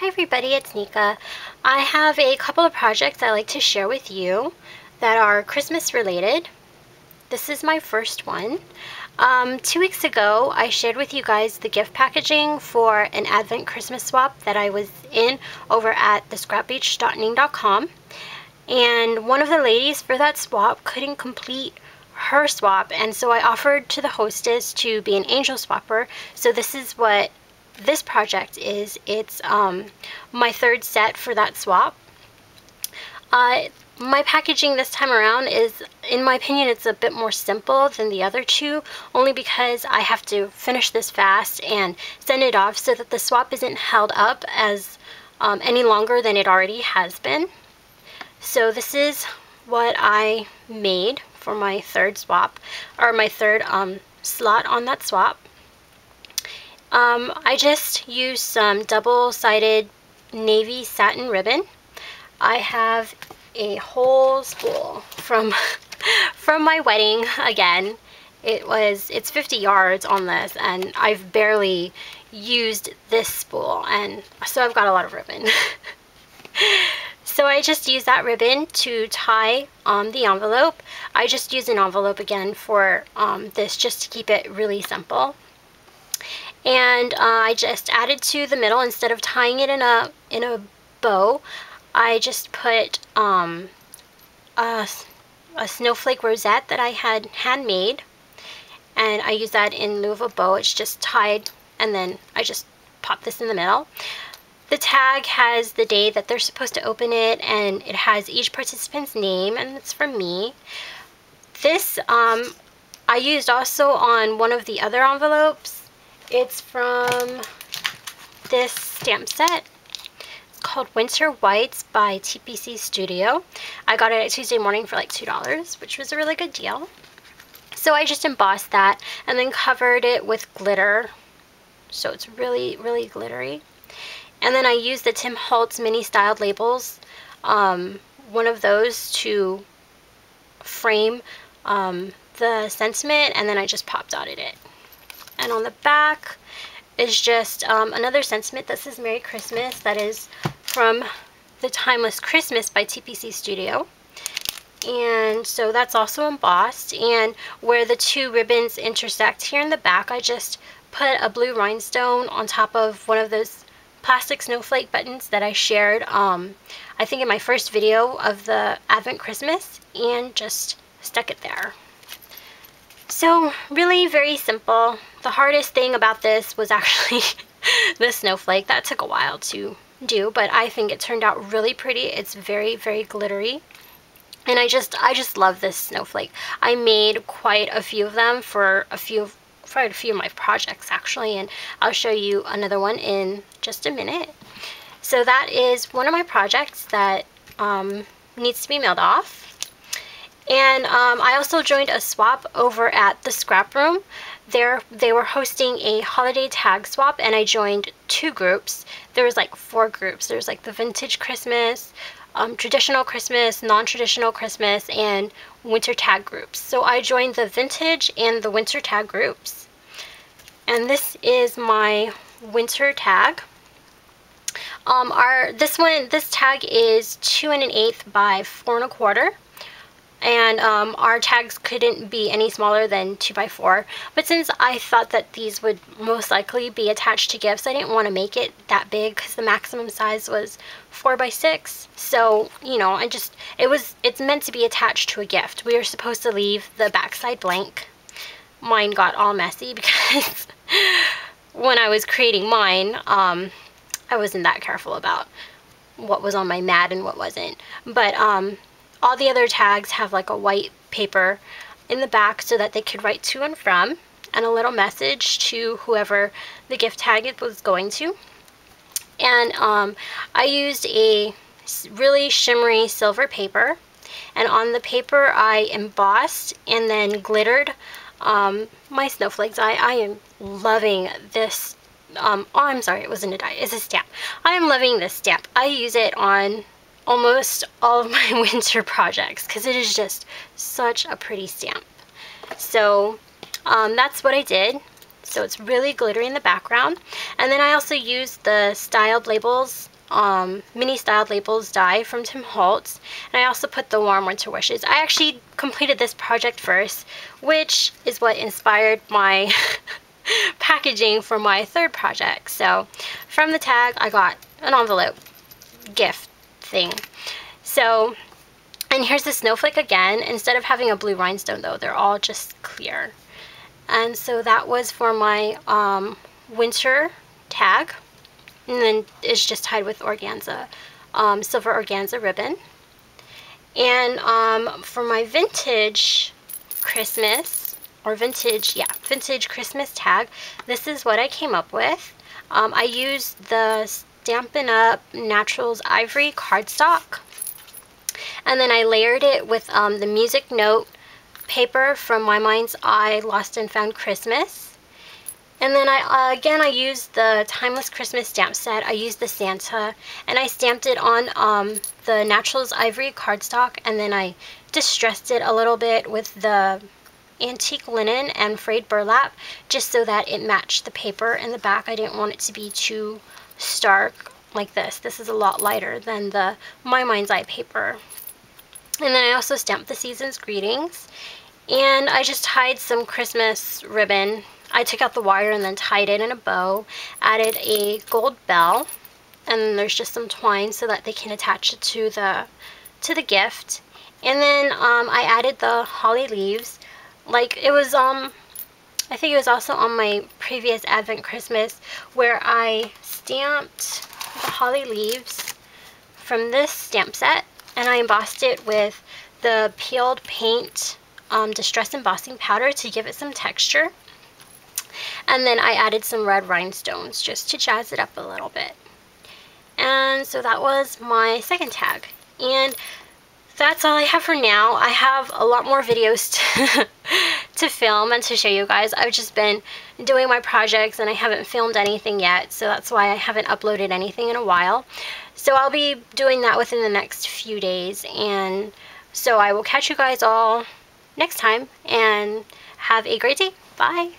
Hi everybody, it's Nika. I have a couple of projects I'd like to share with you that are Christmas related. This is my first one. 2 weeks ago, I shared with you guys the gift packaging for an Advent Christmas swap that I was in over at thescrapbeach.ning.com. And one of the ladies for that swap couldn't complete her swap, and so I offered to the hostess to be an angel swapper. So this is what this project is. It's my third set for that swap. My packaging this time around is, in my opinion, it's a bit more simple than the other two, only because I have to finish this fast and send it off so that the swap isn't held up as any longer than it already has been. So this is what I made for my third swap, or my third slot on that swap. I just used some double-sided navy satin ribbon. I have a whole spool from my wedding. Again, it's 50 yards on this, and I've barely used this spool, and so I've got a lot of ribbon. So I just used that ribbon to tie the envelope. I just used an envelope again for this, just to keep it really simple. And I just added to the middle, instead of tying it in a bow, I just put a snowflake rosette that I had handmade, and I used that in lieu of a bow. It's just tied, and then I just popped this in the middle. The tag has the day that they're supposed to open it, and it has each participant's name, and it's for me. This I used also on one of the other envelopes. It's from this stamp set. It's called Winter Whites by TPC Studio. I got it at Tuesday Morning for like $2, which was a really good deal. So I just embossed that and then covered it with glitter, so it's really, really glittery. And then I used the Tim Holtz mini styled labels, one of those, to frame the sentiment, and then I just pop dotted it. And on the back is just another sentiment that says Merry Christmas. That is from the Timeless Christmas by TPC Studio. And so that's also embossed. And where the two ribbons intersect here in the back, I just put a blue rhinestone on top of one of those plastic snowflake buttons that I shared, I think in my first video of the Advent Christmas, and just stuck it there. So really very simple. The hardest thing about this was actually the snowflake. That took a while to do, but I think it turned out really pretty. It's very, very glittery, and I just love this snowflake. I made quite a few of them for quite a few of my projects actually, and I'll show you another one in just a minute. So that is one of my projects that needs to be mailed off. And I also joined a swap over at the Scrap Room. They were hosting a holiday tag swap, and I joined two groups. There was like 4 groups. There's like the Vintage Christmas, Traditional Christmas, Non-Traditional Christmas, and Winter Tag groups. So I joined the Vintage and the Winter Tag groups. And this is my Winter Tag. This tag is 2 1/8 by 4 1/4. And our tags couldn't be any smaller than 2 by 4, but since I thought that these would most likely be attached to gifts, I didn't want to make it that big because the maximum size was 4 by 6. So, you know, it's meant to be attached to a gift. We were supposed to leave the backside blank. Mine got all messy because when I was creating mine, I wasn't that careful about what was on my mat and what wasn't. But all the other tags have like a white paper in the back so that they could write to and from, and a little message to whoever the gift tag was going to. And I used a really shimmery silver paper, and on the paper I embossed and then glittered my snowflakes. I am loving this. Oh, I'm sorry, it wasn't a die, it's a stamp. I am loving this stamp. I use it on almost all of my winter projects because it is just such a pretty stamp. So that's what I did. So it's really glittery in the background. And then I also used the styled labels mini styled labels die from Tim Holtz, and I also put the warm winter wishes. I actually completed this project first, which is what inspired my packaging for my third project. So from the tag I got an envelope gift thing. So, and here's the snowflake again. Instead of having a blue rhinestone though, they're all just clear. And so that was for my winter tag, and then it's just tied with organza, silver organza ribbon. And for my vintage Christmas, or vintage Christmas tag, this is what I came up with. I used the Stampin' Up! Naturals Ivory cardstock, and then I layered it with the music note paper from My Mind's Eye Lost and Found Christmas. And then I used the Timeless Christmas stamp set. I used the Santa, and I stamped it on the Naturals Ivory cardstock, and then I distressed it a little bit with the antique linen and frayed burlap, just so that it matched the paper in the back. I didn't want it to be too stark like this. This is a lot lighter than the My Mind's Eye paper. And then I also stamped the Season's Greetings, and I just tied some Christmas ribbon. I took out the wire and then tied it in a bow, added a gold bell, and then there's just some twine so that they can attach it to the gift. And then I added the holly leaves. Like it was I think it was also on my previous Advent Christmas where I stamped the holly leaves from this stamp set, and I embossed it with the peeled paint distress embossing powder to give it some texture. And then I added some red rhinestones just to jazz it up a little bit. And so that was my second tag. And that's all I have for now. I have a lot more videos to film and to show you guys. I've just been doing my projects and I haven't filmed anything yet, so that's why I haven't uploaded anything in a while. So I'll be doing that within the next few days, and so I will catch you guys all next time, and have a great day. Bye!